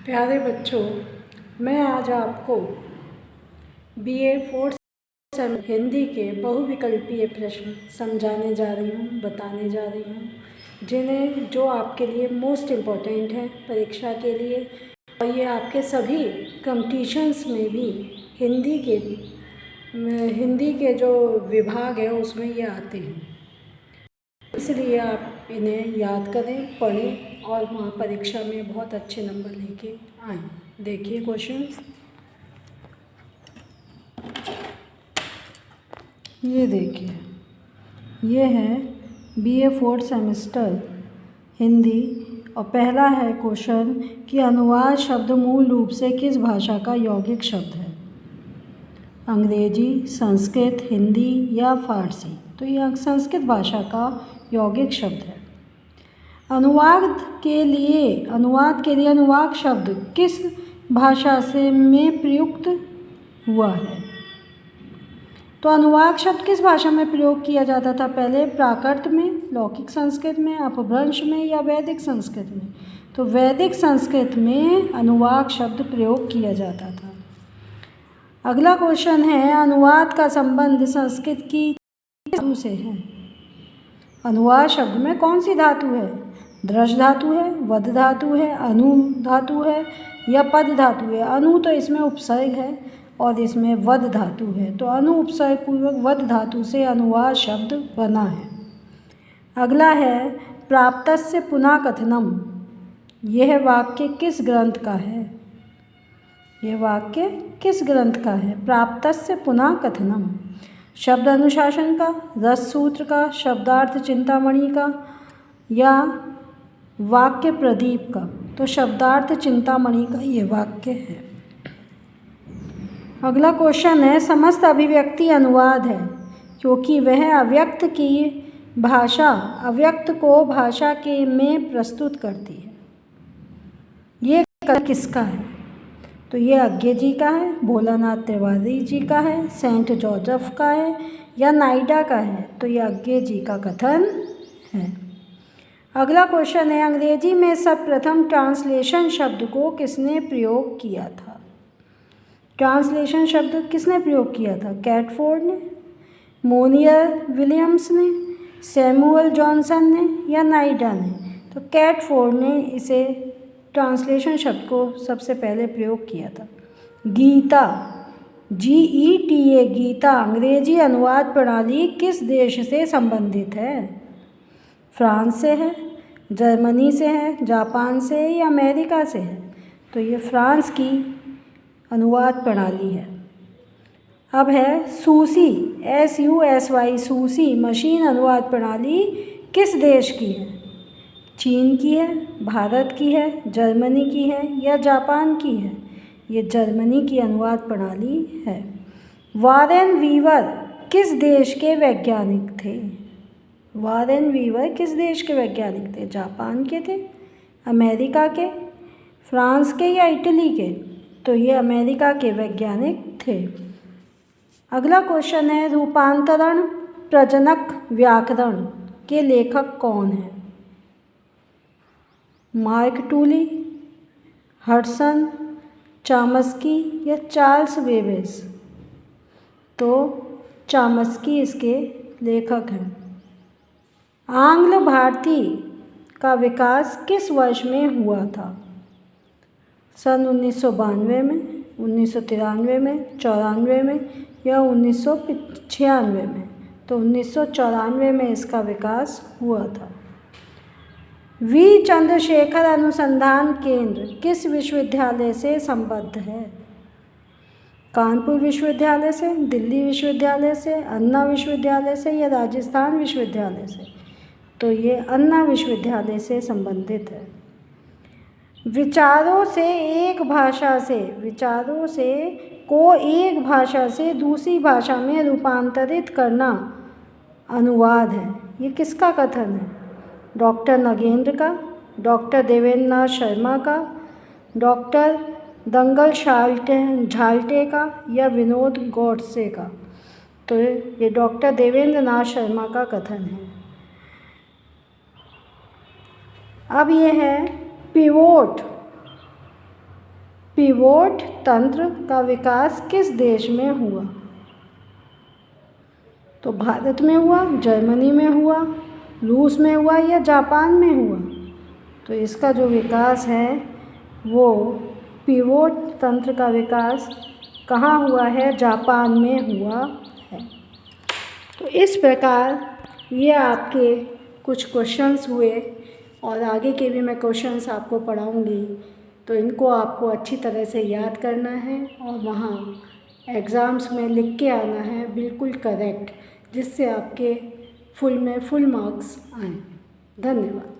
प्यारे बच्चों, मैं आज आपको BA 4th सेमेस्टर हिंदी के बहुविकल्पीय प्रश्न समझाने जा रही हूँ, बताने जा रही हूँ, जो आपके लिए मोस्ट इम्पॉर्टेंट है परीक्षा के लिए। और ये आपके सभी कॉम्पिटिशन्स में भी हिंदी के जो विभाग है उसमें ये आते हैं, इसलिए आप इन्हें याद करें, पढ़ें और वहाँ परीक्षा में बहुत अच्छे नंबर लेके आएँ। देखिए क्वेश्चन, ये देखिए, ये है BA 4th सेमेस्टर हिंदी और पहला है क्वेश्चन कि अनुवाद शब्द मूल रूप से किस भाषा का यौगिक शब्द है? अंग्रेजी, संस्कृत, हिंदी या फारसी? तो यह संस्कृत भाषा का यौगिक शब्द है। अनुवाद के लिए अनुवाद शब्द किस भाषा से में प्रयुक्त हुआ है? तो अनुवाद शब्द किस भाषा में प्रयोग किया जाता था पहले? प्राकृत में, लौकिक संस्कृत में, अपभ्रंश में या वैदिक संस्कृत में? तो वैदिक संस्कृत में अनुवाद शब्द प्रयोग किया जाता था। अगला क्वेश्चन है, अनुवाद का संबंध संस्कृत की धातु से है? अनुवाद शब्द में कौन सी धातु है? दृढ़ धातु है, वध धातु है, अनु धातु है या पद धातु है? अनु तो इसमें उपसर्ग है और इसमें वध धातु है, तो अनु उपसर्ग पूर्वक वध धातु से अनुवाद शब्द बना है। अगला है, प्राप्तस्य पुनः कथनम, यह वाक्य किस ग्रंथ का है? यह वाक्य किस ग्रंथ का है? प्राप्तस्य पुनः कथनम, शब्द अनुशासन का, रस सूत्र का, शब्दार्थ चिंतामणि का या वाक्य प्रदीप का? तो शब्दार्थ चिंतामणि का ये वाक्य है। अगला क्वेश्चन है, समस्त अभिव्यक्ति अनुवाद है क्योंकि वह अव्यक्त को भाषा के में प्रस्तुत करती है। ये किसका है? तो ये अज्ञे जी का है, भोलानाथ तिवारी जी का है, सेंट जोसेफ का है या नाइडा का है? तो ये अज्ञे जी का कथन है। अगला क्वेश्चन है, अंग्रेजी में सर्वप्रथम ट्रांसलेशन शब्द को किसने प्रयोग किया था? ट्रांसलेशन शब्द किसने प्रयोग किया था? कैटफोर्ड ने, मोनियर विलियम्स ने, सैमुअल जॉनसन ने या नाइडा ने? तो कैटफोर्ड ने इसे ट्रांसलेशन शब्द को सबसे पहले प्रयोग किया था। गीता, GETA, गीता अंग्रेजी अनुवाद प्रणाली किस देश से संबंधित है? फ्रांस से है, जर्मनी से है, जापान से है या अमेरिका से है? तो ये फ्रांस की अनुवाद प्रणाली है। अब है सूसी, SUSY, सूसी मशीन अनुवाद प्रणाली किस देश की है? चीन की है, भारत की है, जर्मनी की है या जापान की है? ये जर्मनी की अनुवाद प्रणाली है। वारेन वीवर किस देश के वैज्ञानिक थे? वारेन वीवर किस देश के वैज्ञानिक थे? जापान के थे, अमेरिका के, फ्रांस के या इटली के? तो ये अमेरिका के वैज्ञानिक थे। अगला क्वेश्चन है, रूपांतरण प्रजनक व्याकरण के लेखक कौन है? मार्क टूली, हडसन, चामस्की या चार्ल्स बेबेज? तो चामस्की इसके लेखक हैं। आंग्ल भारती का विकास किस वर्ष में हुआ था? सन 1992 में, 1993 में, 94 में या 1996 में? तो 1994 में इसका विकास हुआ था। वी चंद्रशेखर अनुसंधान केंद्र किस विश्वविद्यालय से संबद्ध है? कानपुर विश्वविद्यालय से, दिल्ली विश्वविद्यालय से, अन्ना विश्वविद्यालय से या राजस्थान विश्वविद्यालय से? तो ये अन्ना विश्वविद्यालय से संबंधित है। विचारों को एक भाषा से दूसरी भाषा में रूपांतरित करना अनुवाद है। ये किसका कथन है? डॉक्टर नगेंद्र का, डॉक्टर देवेंद्र नाथ शर्मा का, डॉक्टर दंगल झाल्टे का या विनोद गॉडसे का? तो ये डॉक्टर देवेंद्र नाथ शर्मा का कथन है। अब ये है पिवोट पिवोट तंत्र का विकास किस देश में हुआ? तो भारत में हुआ, जर्मनी में हुआ, रूस में हुआ या जापान में हुआ? तो इसका जो विकास है वो पिवोट तंत्र का विकास कहाँ हुआ है? जापान में हुआ है। तो इस प्रकार ये आपके कुछ क्वेश्चंस हुए और आगे के भी मैं क्वेश्चंस आपको पढ़ाऊँगी, तो इनको आपको अच्छी तरह से याद करना है और वहाँ एग्ज़ाम्स में लिख के आना है बिल्कुल करेक्ट, जिससे आपके फुल मार्क्स आएँ। धन्यवाद।